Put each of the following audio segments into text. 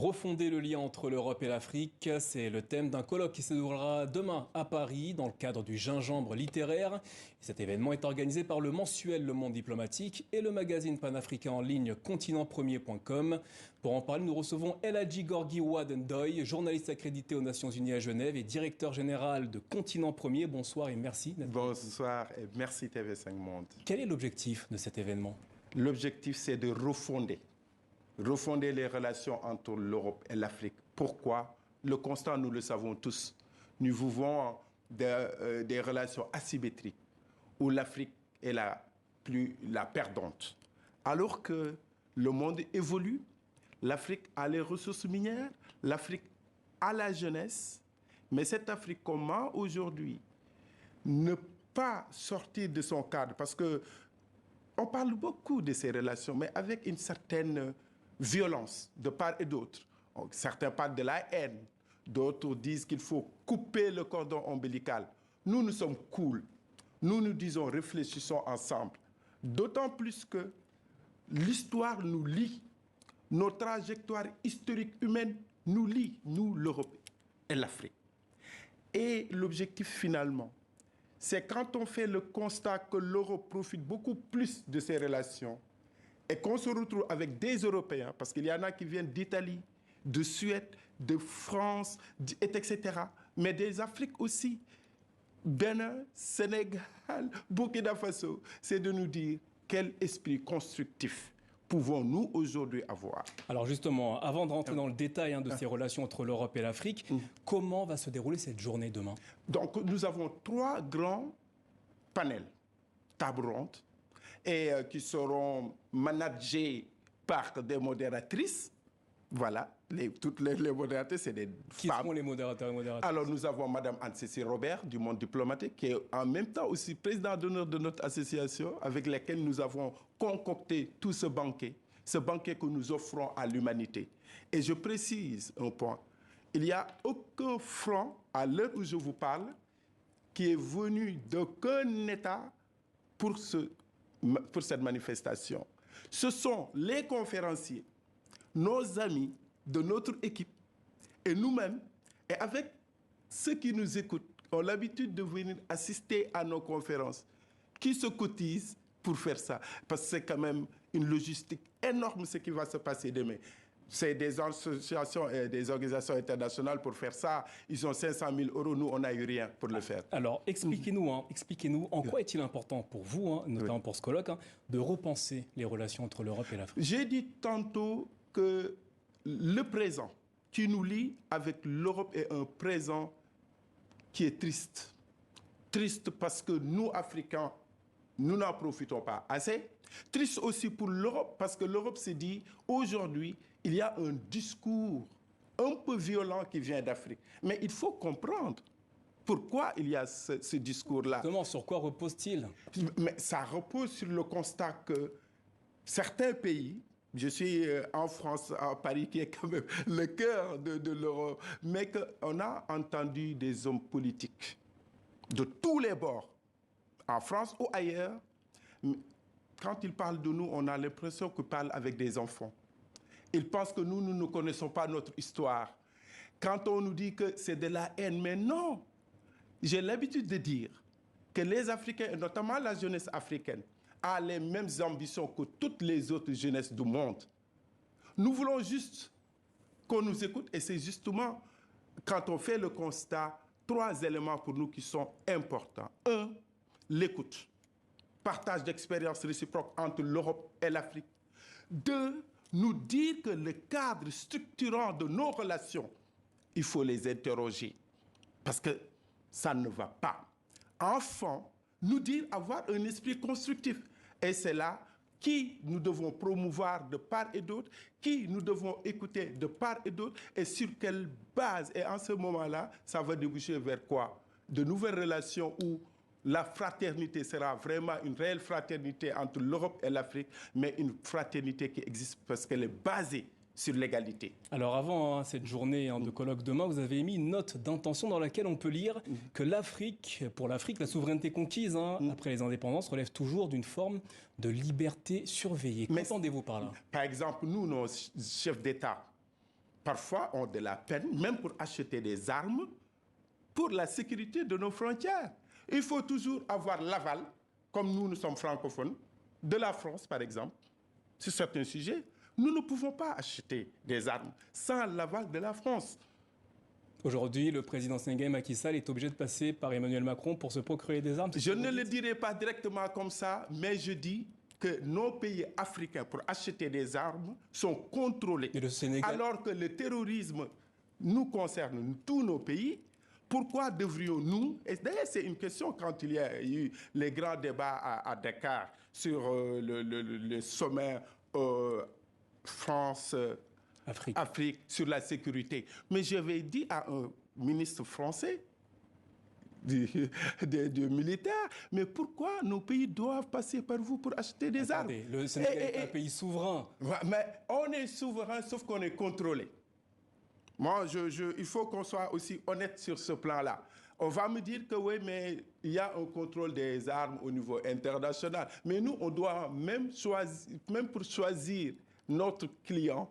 Refonder le lien entre l'Europe et l'Afrique, c'est le thème d'un colloque qui se déroulera demain à Paris dans le cadre du gingembre littéraire. Cet événement est organisé par le mensuel Le Monde Diplomatique et le magazine panafricain en ligne continentpremier.com. Pour en parler, nous recevons El Hadji Gorgui Wadendoy, journaliste accrédité aux Nations Unies à Genève et directeur général de Continent Premier. Bonsoir et merci. Bonsoir et merci TV5 Monde. Quel est l'objectif de cet événement? L'objectif, c'est de refonder les relations entre l'Europe et l'Afrique. Pourquoi? Le constat, nous le savons tous. Nous vivons des relations asymétriques où l'Afrique est la perdante. Alors que le monde évolue, l'Afrique a les ressources minières, l'Afrique a la jeunesse, mais cette Afrique, comment aujourd'hui ne pas sortir de son cadre? Parce que on parle beaucoup de ces relations, mais avec une certaine violence de part et d'autre. Certains parlent de la haine, d'autres disent qu'il faut couper le cordon ombilical. Nous sommes cool. Nous disons, réfléchissons ensemble. D'autant plus que l'histoire nous lie. Nos trajectoires historiques humaines nous lient, nous, l'Europe et l'Afrique. Et l'objectif, finalement, c'est quand on fait le constat que l'Europe profite beaucoup plus de ces relations et qu'on se retrouve avec des Européens, parce qu'il y en a qui viennent d'Italie, de Suède, de France, etc., mais des Afriques aussi, Bénin, Sénégal, Burkina Faso, c'est de nous dire quel esprit constructif pouvons-nous aujourd'hui avoir. Alors justement, avant de rentrer dans le détail de ces relations entre l'Europe et l'Afrique, comment va se dérouler cette journée demain? Donc nous avons 3 grands panels, tables rondes, et qui seront managés par des modératrices. Voilà, toutes les modératrices, c'est des femmes. Qui seront les modérateurs et modératrices? Alors, nous avons Mme Anne-Cécile Robert, du Monde Diplomatique, qui est en même temps aussi président d'honneur de notre association, avec laquelle nous avons concocté tout ce banquet que nous offrons à l'humanité. Et je précise un point, il n'y a aucun franc, à l'heure où je vous parle, qui est venu d'aucun État pour cette manifestation. Ce sont les conférenciers, nos amis de notre équipe et nous-mêmes, et avec ceux qui nous écoutent, ont l'habitude de venir assister à nos conférences, qui se cotisent pour faire ça. Parce que c'est quand même une logistique énorme ce qui va se passer demain. C'est des associations et des organisations internationales pour faire ça. Ils ont 500 000 €. Nous, on n'a eu rien pour le faire. Alors, expliquez-nous en quoi est-il important pour vous, notamment pour ce colloque, de repenser les relations entre l'Europe et l'Afrique? J'ai dit tantôt que le présent qui nous lie avec l'Europe est un présent qui est triste. Triste parce que nous, Africains, nous n'en profitons pas assez. Triste aussi pour l'Europe, parce que l'Europe s'est dit, aujourd'hui, il y a un discours un peu violent qui vient d'Afrique. Mais il faut comprendre pourquoi il y a ce discours-là. Comment, sur quoi repose-t-il? Mais ça repose sur le constat que certains pays, je suis en France, à Paris, qui est quand même le cœur de l'Europe, mais qu'on a entendu des hommes politiques de tous les bords, en France ou ailleurs. Quand ils parlent de nous, on a l'impression qu'ils parlent avec des enfants. Ils pensent que nous ne connaissons pas notre histoire. Quand on nous dit que c'est de la haine, mais non. J'ai l'habitude de dire que les Africains, et notamment la jeunesse africaine, a les mêmes ambitions que toutes les autres jeunesses du monde. Nous voulons juste qu'on nous écoute, et c'est justement quand on fait le constat, 3 éléments pour nous qui sont importants. 1, l'écoute. Partage d'expériences réciproques entre l'Europe et l'Afrique. 2, nous dire que le cadre structurant de nos relations, il faut les interroger parce que ça ne va pas. Enfin, nous dire avoir un esprit constructif. Et c'est là qui nous devons promouvoir de part et d'autre, qui nous devons écouter de part et d'autre, et sur quelle base. Et en ce moment-là, ça va déboucher vers quoi? De nouvelles relations où la fraternité sera vraiment une réelle fraternité entre l'Europe et l'Afrique, mais une fraternité qui existe parce qu'elle est basée sur l'égalité. Alors avant cette journée de colloque demain, vous avez émis une note d'intention dans laquelle on peut lire que pour l'Afrique, la souveraineté conquise après les indépendances relève toujours d'une forme de liberté surveillée. Qu'entendez-vous par là? Par exemple, nous, nos chefs d'État, parfois ont de la peine, même pour acheter des armes, pour la sécurité de nos frontières. Il faut toujours avoir l'aval, comme nous sommes francophones, de la France, par exemple, sur certains sujets. Nous ne pouvons pas acheter des armes sans l'aval de la France. Aujourd'hui, le président sénégalais Macky Sall est obligé de passer par Emmanuel Macron pour se procurer des armes. Je ne le dirai pas directement comme ça, mais je dis que nos pays africains, pour acheter des armes, sont contrôlés. Et le Sénégal... Alors que le terrorisme nous concerne, tous nos pays, pourquoi devrions-nous... Et d'ailleurs, c'est une question quand il y a eu les grands débats à Dakar sur le sommet France... Afrique sur la sécurité. Mais j'avais dit à un ministre français, du militaire, mais pourquoi nos pays doivent passer par vous pour acheter des armes? Le Sénégal est un pays souverain. Mais on est souverain, sauf qu'on est contrôlé. Moi, il faut qu'on soit aussi honnête sur ce plan-là. On va me dire que oui, mais il y a un contrôle des armes au niveau international. Mais nous, on doit même pour choisir notre client,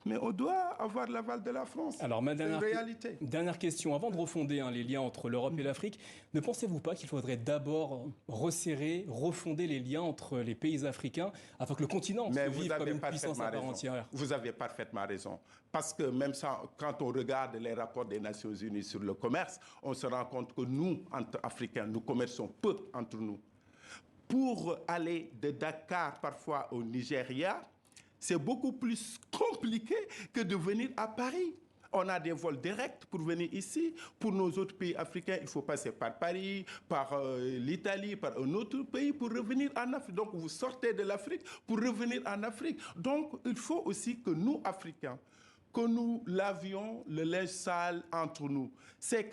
mais on doit avoir l'aval de la France. Alors, ma dernière question. Avant de refonder les liens entre l'Europe et l'Afrique, ne pensez-vous pas qu'il faudrait d'abord resserrer, refonder les liens entre les pays africains afin que le continent se vive comme une puissance à part entière? Vous avez parfaitement raison. Parce que même ça, quand on regarde les rapports des Nations Unies sur le commerce, on se rend compte que nous, entre Africains, nous commerçons peu entre nous. Pour aller de Dakar parfois au Nigeria, c'est beaucoup plus compliqué que de venir à Paris. On a des vols directs pour venir ici. Pour nos autres pays africains, il faut passer par Paris, par l'Italie, par un autre pays pour revenir en Afrique. Donc, vous sortez de l'Afrique pour revenir en Afrique. Donc, il faut aussi que nous, Africains, que nous lavions le linge sale entre nous. C'est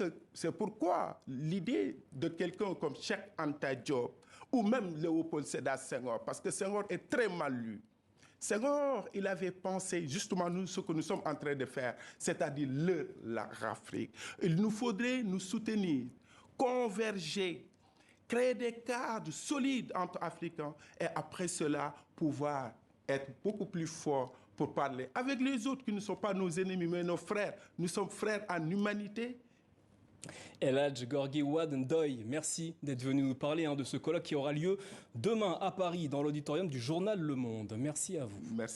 pourquoi l'idée de quelqu'un comme Cheikh Anta Diop ou même Léopold Sédar Senghor, parce que Senghor est très mal lu. Senghor, il avait pensé justement ce que nous sommes en train de faire, c'est-à-dire l'Afrique. Il nous faudrait nous soutenir, converger, créer des cadres solides entre Africains et après cela pouvoir être beaucoup plus forts pour parler avec les autres qui ne sont pas nos ennemis mais nos frères. Nous sommes frères en humanité. El Hadj Gorgui Wade Ndoye, merci d'être venu nous parler de ce colloque qui aura lieu demain à Paris dans l'auditorium du journal Le Monde. Merci à vous. Merci.